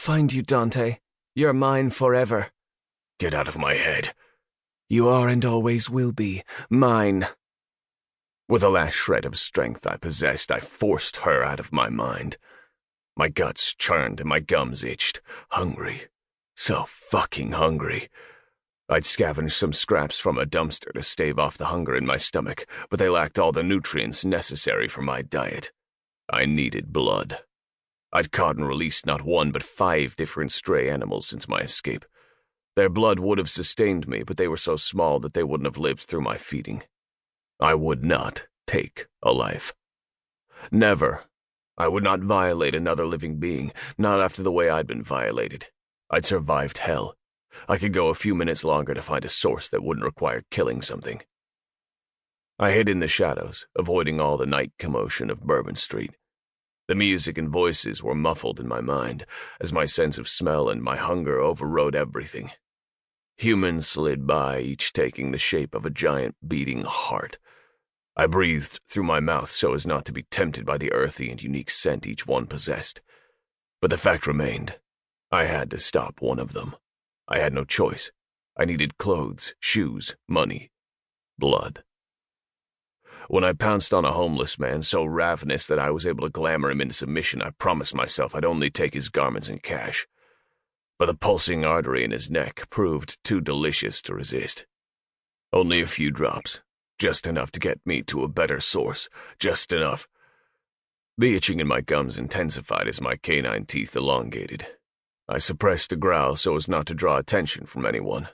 find you, Dante. You're mine forever. Get out of my head. You are and always will be mine. With the last shred of strength I possessed, I forced her out of my mind. My guts churned and my gums itched. Hungry. So fucking hungry. I'd scavenged some scraps from a dumpster to stave off the hunger in my stomach, but they lacked all the nutrients necessary for my diet. I needed blood. I'd caught and released not one but 5 different stray animals since my escape. Their blood would have sustained me, but they were so small that they wouldn't have lived through my feeding. I would not take a life. Never. I would not violate another living being, not after the way I'd been violated. I'd survived hell. I could go a few minutes longer to find a source that wouldn't require killing something. I hid in the shadows, avoiding all the night commotion of Bourbon Street. The music and voices were muffled in my mind, as my sense of smell and my hunger overrode everything. Humans slid by, each taking the shape of a giant beating heart. I breathed through my mouth so as not to be tempted by the earthy and unique scent each one possessed. But the fact remained. I had to stop one of them. I had no choice. I needed clothes, shoes, money, blood. When I pounced on a homeless man so ravenous that I was able to glamour him into submission, I promised myself I'd only take his garments and cash. But the pulsing artery in his neck proved too delicious to resist. Only a few drops, just enough to get me to a better source, just enough. The itching in my gums intensified as my canine teeth elongated. I suppressed a growl so as not to draw attention from anyone.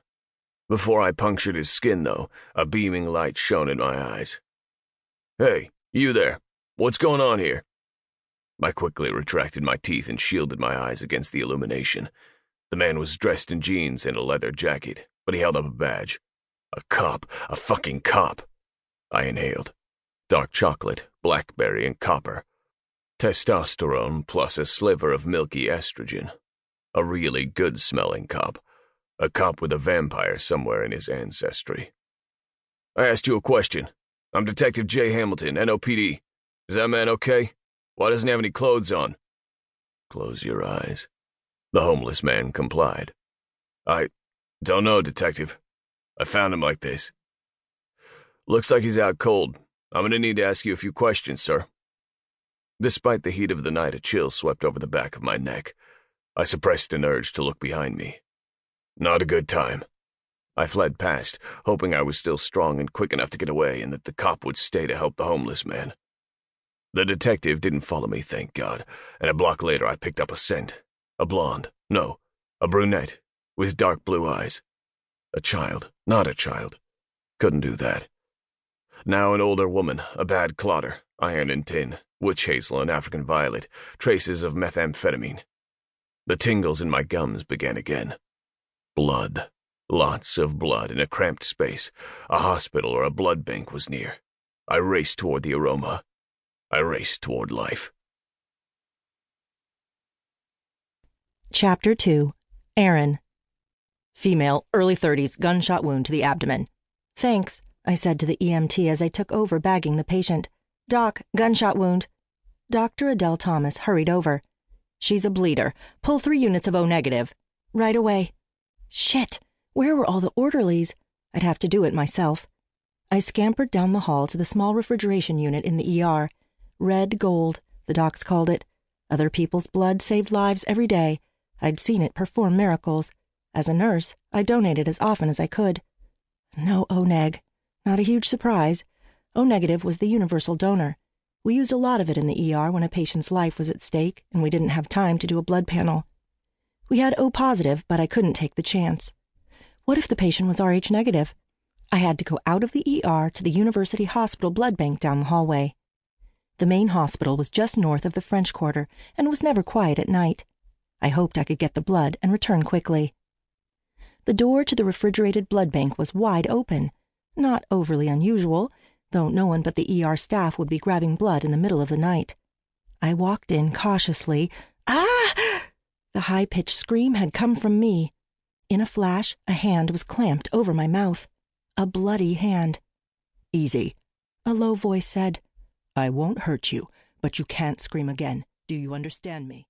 Before I punctured his skin, though, a beaming light shone in my eyes. "Hey, you there. What's going on here?" I quickly retracted my teeth and shielded my eyes against the illumination. The man was dressed in jeans and a leather jacket, but he held up a badge. A cop. A fucking cop. I inhaled. Dark chocolate, blackberry, and copper. Testosterone plus a sliver of milky estrogen. A really good-smelling cop. A cop with a vampire somewhere in his ancestry. "I asked you a question. I'm Detective J. Hamilton, NOPD. Is that man okay? Why doesn't he have any clothes on?" "Close your eyes." The homeless man complied. "I don't know, Detective. I found him like this." "Looks like he's out cold. I'm going to need to ask you a few questions, sir." Despite the heat of the night, a chill swept over the back of my neck. I suppressed an urge to look behind me. Not a good time. I fled past, hoping I was still strong and quick enough to get away and that the cop would stay to help the homeless man. The detective didn't follow me, thank God, and a block later I picked up a scent. A blonde. No, a brunette, with dark blue eyes. A child. Not a child. Couldn't do that. Now an older woman, a bad clotter, iron and tin, witch hazel and African violet, traces of methamphetamine. The tingles in my gums began again. Blood. Lots of blood in a cramped space. A hospital or a blood bank was near. I raced toward the aroma. I raced toward life. Chapter 2. Erin. Female, early 30s, gunshot wound to the abdomen. "Thanks," I said to the EMT as I took over bagging the patient. "Doc, gunshot wound." Dr. Adele Thomas hurried over. "She's a bleeder. Pull 3 units of O-negative." "Right away." Shit, where were all the orderlies? I'd have to do it myself. I scampered down the hall to the small refrigeration unit in the ER. Red gold, the docs called it. Other people's blood saved lives every day. I'd seen it perform miracles. As a nurse, I donated as often as I could. No O-neg. Not a huge surprise. O-negative was the universal donor. We used a lot of it in the ER when a patient's life was at stake and we didn't have time to do a blood panel. We had O-positive, but I couldn't take the chance. What if the patient was Rh negative? I had to go out of the ER to the University Hospital blood bank down the hallway. The main hospital was just north of the French Quarter and was never quiet at night. I hoped I could get the blood and return quickly. The door to the refrigerated blood bank was wide open. Not overly unusual, though no one but the ER staff would be grabbing blood in the middle of the night. I walked in cautiously. Ah! The high-pitched scream had come from me. In a flash, a hand was clamped over my mouth. A bloody hand. "Easy," a low voice said. "I won't hurt you, but you can't scream again. Do you understand me?"